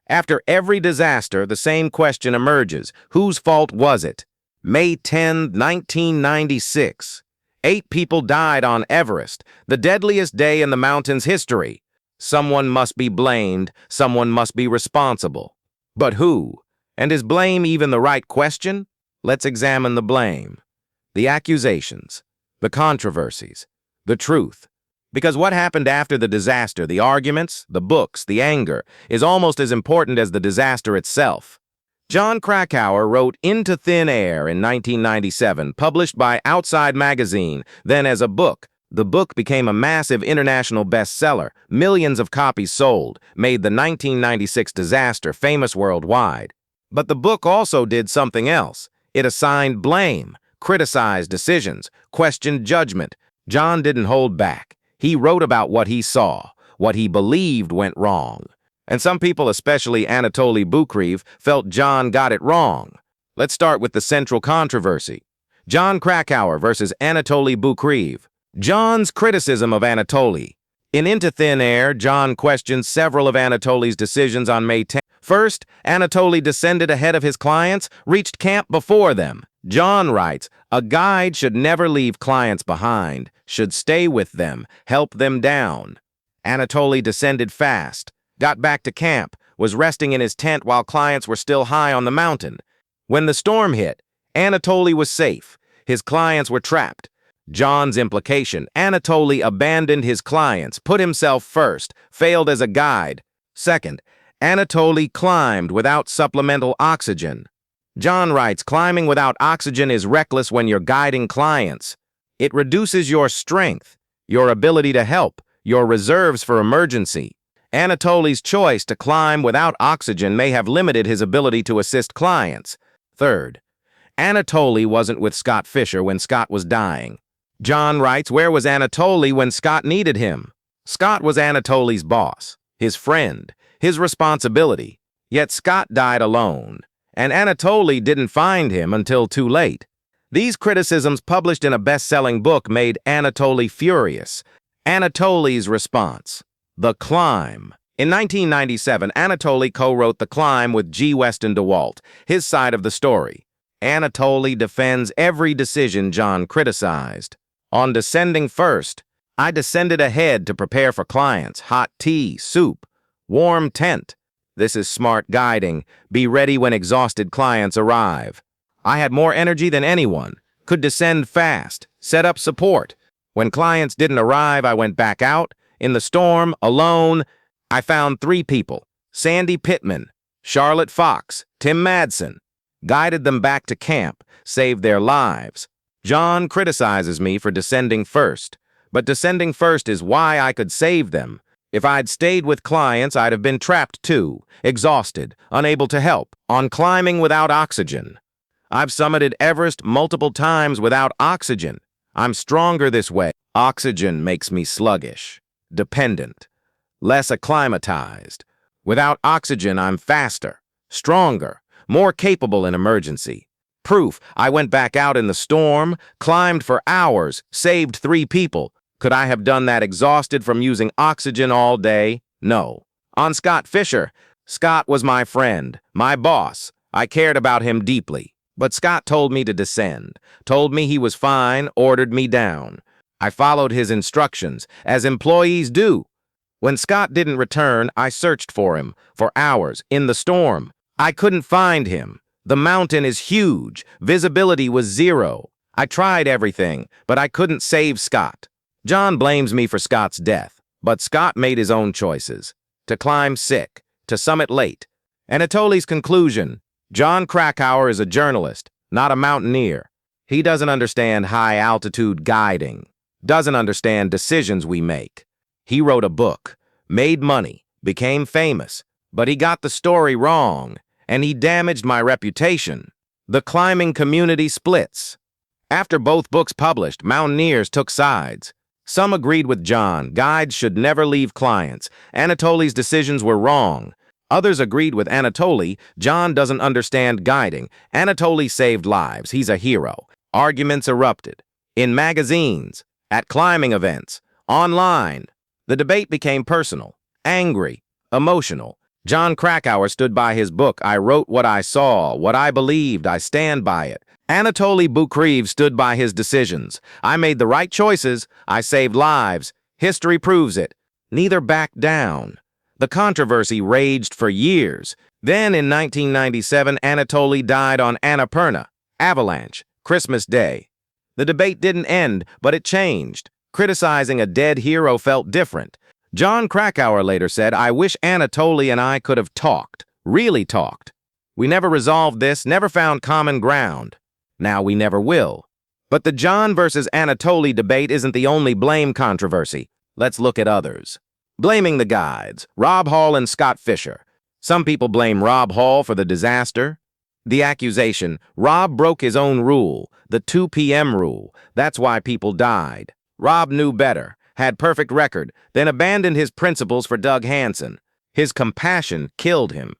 After every disaster, the same question emerges. Whose fault was it? May 10, 1996. 8 people died on Everest, the deadliest day in the mountain's history. Someone must be blamed, someone must be responsible. But who? And is blame even the right question? Let's examine the blame, the accusations, the controversies, the truth. Because what happened after the disaster, the arguments, the books, the anger, is almost as important as the disaster itself. Jon Krakauer wrote Into Thin Air in 1997, published by Outside Magazine, then as a book. The book became a massive international bestseller, millions of copies sold, made the 1996 disaster famous worldwide. But the book also did something else. It assigned blame, criticized decisions, questioned judgment. Jon didn't hold back. He wrote about what he saw, what he believed went wrong. And some people, especially Anatoli Boukreev, felt Jon got it wrong. Let's start with the central controversy. Jon Krakauer versus Anatoli Boukreev. Jon's criticism of Anatoli. In Into Thin Air, Jon questions several of Anatoli's decisions on May 10. First, Anatoli descended ahead of his clients, reached camp before them. Jon writes, a guide should never leave clients behind, should stay with them, help them down. Anatoli descended fast, got back to camp, was resting in his tent while clients were still high on the mountain. When the storm hit, Anatoli was safe. His clients were trapped. Jon's implication, Anatoli abandoned his clients, put himself first, failed as a guide. Second, Anatoli climbed without supplemental oxygen. Jon writes, climbing without oxygen is reckless when you're guiding clients. It reduces your strength, your ability to help, your reserves for emergency. Anatoli's choice to climb without oxygen may have limited his ability to assist clients. Third, Anatoli wasn't with Scott Fisher when Scott was dying. Jon writes, where was Anatoli when Scott needed him? Scott was Anatoli's boss, his friend, his responsibility. Yet Scott died alone, and Anatoli didn't find him until too late. These criticisms, published in a best-selling book, made Anatoli furious. Anatoli's response. The Climb. In 1997, Anatoli co-wrote The Climb with G. Weston DeWalt, his side of the story. Anatoli defends every decision Jon criticized. On descending first, I descended ahead to prepare for clients, hot tea, soup, warm tent. This is smart guiding. Be ready when exhausted clients arrive. I had more energy than anyone, could descend fast, set up support. When clients didn't arrive, I went back out. In the storm, alone, I found 3 people, Sandy Pittman, Charlotte Fox, Tim Madsen. Guided them back to camp, saved their lives. Jon criticizes me for descending first, but descending first is why I could save them. If I'd stayed with clients, I'd have been trapped too, exhausted, unable to help, on climbing without oxygen. I've summited Everest multiple times without oxygen. I'm stronger this way. Oxygen makes me sluggish, dependent, less acclimatized. Without oxygen, I'm faster, stronger, more capable in emergency. Proof, I went back out in the storm, climbed for hours, saved 3 people. Could I have done that exhausted from using oxygen all day? No. On Scott Fisher, Scott was my friend, my boss. I cared about him deeply. But Scott told me to descend, told me he was fine, ordered me down. I followed his instructions, as employees do. When Scott didn't return, I searched for him, for hours, in the storm. I couldn't find him. The mountain is huge. Visibility was 0. I tried everything, but I couldn't save Scott. Jon blames me for Scott's death, but Scott made his own choices. To climb sick, to summit late. Anatoli's conclusion. Jon Krakauer is a journalist, not a mountaineer. He doesn't understand high-altitude guiding, doesn't understand decisions we make. He wrote a book, made money, became famous, but he got the story wrong, and he damaged my reputation. The climbing community splits. After both books published, mountaineers took sides. Some agreed with Jon, guides should never leave clients. Anatoli's decisions were wrong. Others agreed with Anatoli, Jon doesn't understand guiding. Anatoli saved lives, he's a hero. Arguments erupted. In magazines, at climbing events, online. The debate became personal, angry, emotional. Jon Krakauer stood by his book. I wrote what I saw, what I believed. I stand by it. Anatoli Boukreev stood by his decisions. I made the right choices. I saved lives. History proves it. Neither backed down. The controversy raged for years. Then, in 1997, Anatoli died on Annapurna, Avalanche, Christmas Day. The debate didn't end, but it changed. Criticizing a dead hero felt different. Jon Krakauer later said, I wish Anatoli and I could have talked, really talked. We never resolved this, never found common ground. Now we never will. But the Jon versus Anatoli debate isn't the only blame controversy. Let's look at others. Blaming the guides, Rob Hall and Scott Fisher. Some people blame Rob Hall for the disaster. The accusation, Rob broke his own rule, the 2 p.m. rule. That's why people died. Rob knew better, had perfect record, then abandoned his principles for Doug Hansen. His compassion killed him.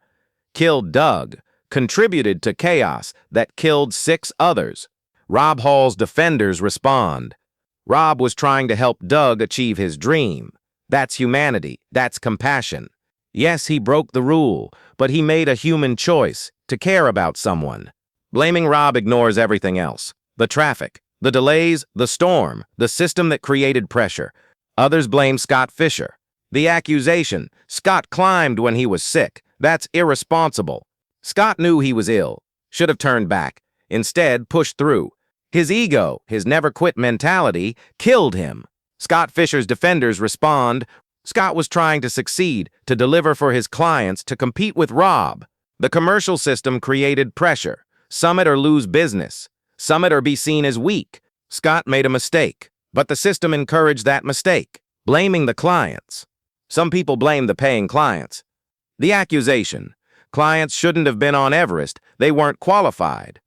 Killed Doug. Contributed to chaos that killed 6 others. Rob Hall's defenders respond. Rob was trying to help Doug achieve his dream. That's humanity. That's compassion. Yes, he broke the rule, but he made a human choice to care about someone. Blaming Rob ignores everything else. The traffic, the delays, the storm, the system that created pressure. Others blame Scott Fisher. The accusation, Scott climbed when he was sick. That's irresponsible. Scott knew he was ill, should have turned back, instead pushed through. His ego, his never-quit mentality, killed him. Scott Fisher's defenders respond, Scott was trying to succeed, to deliver for his clients, to compete with Rob. The commercial system created pressure. Summit or lose business. Summit or be seen as weak. Scott made a mistake, but the system encouraged that mistake, blaming the clients. Some people blame the paying clients. The accusation, clients shouldn't have been on Everest, they weren't qualified.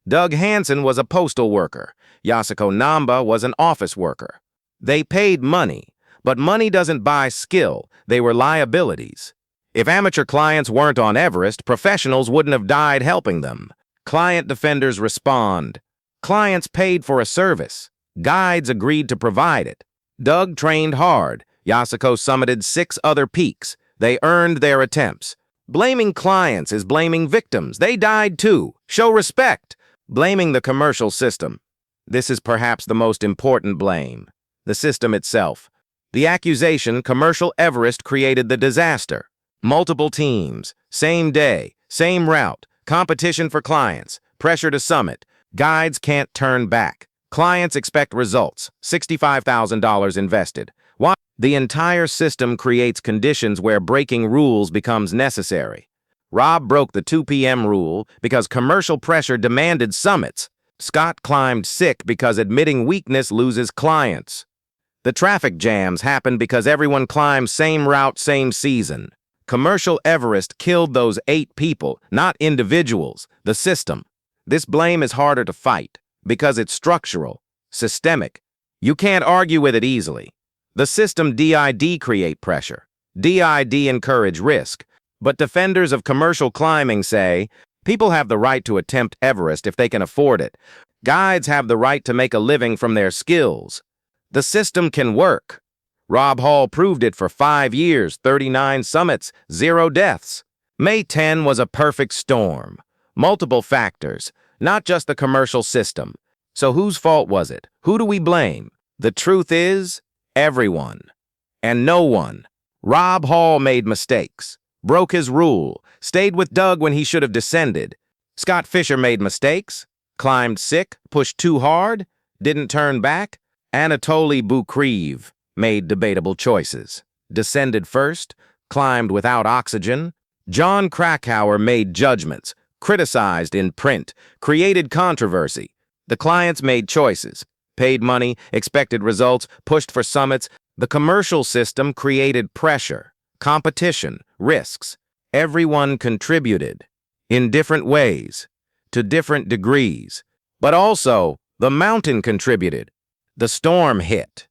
Doug Hansen was a postal worker. Yasuko Namba was an office worker. They paid money, but money doesn't buy skill, they were liabilities. If amateur clients weren't on Everest, professionals wouldn't have died helping them. Client defenders respond. Clients paid for a service. Guides agreed to provide it. Doug trained hard. Yasuko summited 6 other peaks. They earned their attempts. Blaming clients is blaming victims. They died too. Show respect. Blaming the commercial system. This is perhaps the most important blame. The system itself. The accusation, commercial Everest created the disaster. Multiple teams, same day, same route, competition for clients, pressure to summit. Guides can't turn back. Clients expect results. $65,000 invested. Why? The entire system creates conditions where breaking rules becomes necessary. Rob broke the 2 p.m. rule because commercial pressure demanded summits. Scott climbed sick because admitting weakness loses clients. The traffic jams happen because everyone climbs same route, same season. Commercial Everest killed those 8 people, not individuals, the system. This blame is harder to fight because it's structural, systemic. You can't argue with it easily. The system DID create pressure. DID encourage risk. But defenders of commercial climbing say, people have the right to attempt Everest if they can afford it. Guides have the right to make a living from their skills. The system can work. Rob Hall proved it for 5 years, 39 summits, 0 deaths. May 10 was a perfect storm. Multiple factors, not just the commercial system. So whose fault was it? Who do we blame? The truth is, everyone. And no one. Rob Hall made mistakes, broke his rule, stayed with Doug when he should have descended. Scott Fisher made mistakes, climbed sick, pushed too hard, didn't turn back. Anatoli Boukreev made debatable choices, descended first, climbed without oxygen. Jon Krakauer made judgments, criticized in print, created controversy. The clients made choices, paid money, expected results, pushed for summits. The commercial system created pressure, competition, risks. Everyone contributed in different ways, to different degrees. But also, the mountain contributed. The storm hit.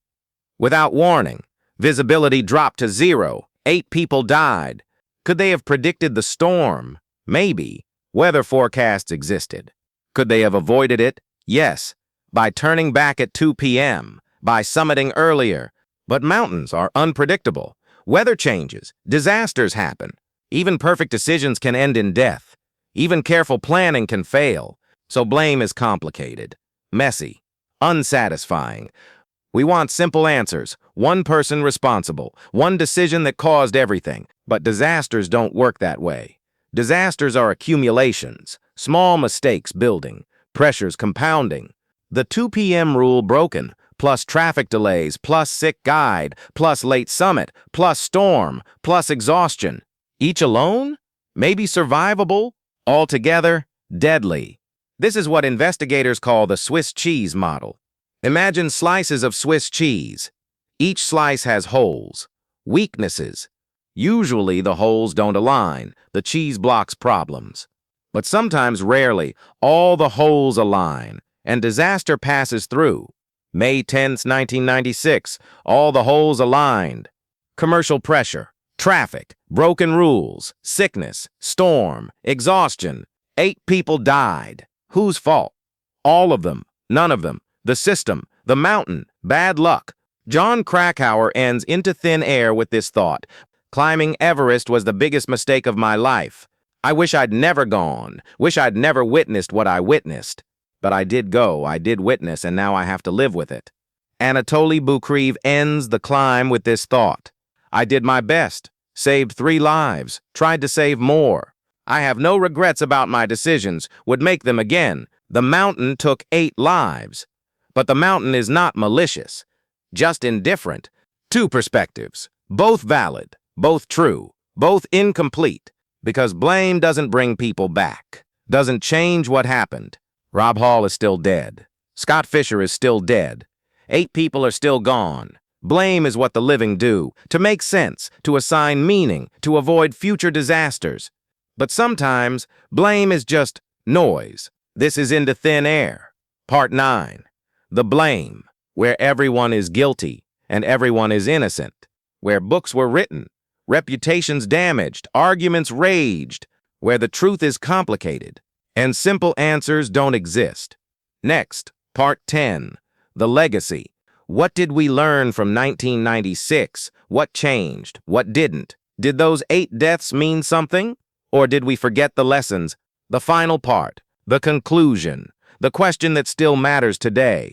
Without warning, visibility dropped to 0. 8 people died. Could they have predicted the storm? Maybe. Weather forecasts existed. Could they have avoided it? Yes. By turning back at 2 p.m., by summiting earlier. But mountains are unpredictable. Weather changes. Disasters happen. Even perfect decisions can end in death. Even careful planning can fail. So blame is complicated, messy, unsatisfying. We want simple answers, one person responsible, one decision that caused everything. But disasters don't work that way. Disasters are accumulations, small mistakes building, pressures compounding. The 2 p.m. rule broken, plus traffic delays, plus sick guide, plus late summit, plus storm, plus exhaustion. Each alone? Maybe survivable? Altogether, deadly. This is what investigators call the Swiss cheese model. Imagine slices of Swiss cheese. Each slice has holes, weaknesses. Usually the holes don't align, the cheese blocks problems. But sometimes, rarely, all the holes align, and disaster passes through. May 10th, 1996, all the holes aligned. Commercial pressure, traffic, broken rules, sickness, storm, exhaustion. 8 people died. Whose fault? All of them, none of them. The system, the mountain, bad luck. Jon Krakauer ends Into Thin Air with this thought. Climbing Everest was the biggest mistake of my life. I wish I'd never gone, wish I'd never witnessed what I witnessed. But I did go, I did witness, and now I have to live with it. Anatoli Boukreev ends the climb with this thought. I did my best, saved 3 lives, tried to save more. I have no regrets about my decisions, would make them again. The mountain took 8 lives. But the mountain is not malicious, just indifferent. 2 perspectives, both valid, both true, both incomplete, because blame doesn't bring people back, doesn't change what happened. Rob Hall is still dead. Scott Fisher is still dead. 8 people are still gone. Blame is what the living do, to make sense, to assign meaning, to avoid future disasters. But sometimes, blame is just noise. This is Into Thin Air. Part 9. The blame, where everyone is guilty and everyone is innocent, where books were written, reputations damaged, arguments raged, where the truth is complicated, and simple answers don't exist. Next, Part 10. The legacy. What did we learn from 1996? What changed? What didn't? Did those 8 deaths mean something? Or did we forget the lessons? The final part. The conclusion. The question that still matters today.